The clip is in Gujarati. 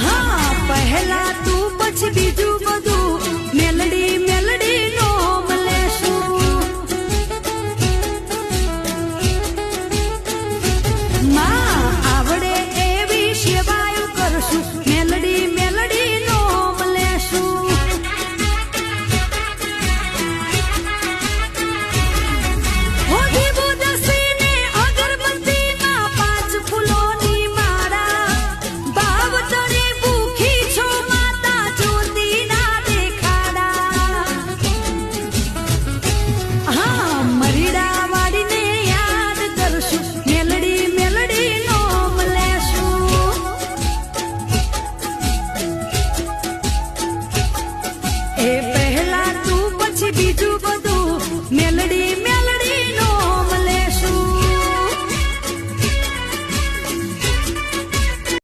હા પહેલા તું પછી બીજું બધું મેલડી મેલડી નોમ લેશું માં આવડે એવી સેવાયો કરશું મેલડી મેલડી નોમ લેશું એ પહેલા તું પછી બીજું બધું મેલડી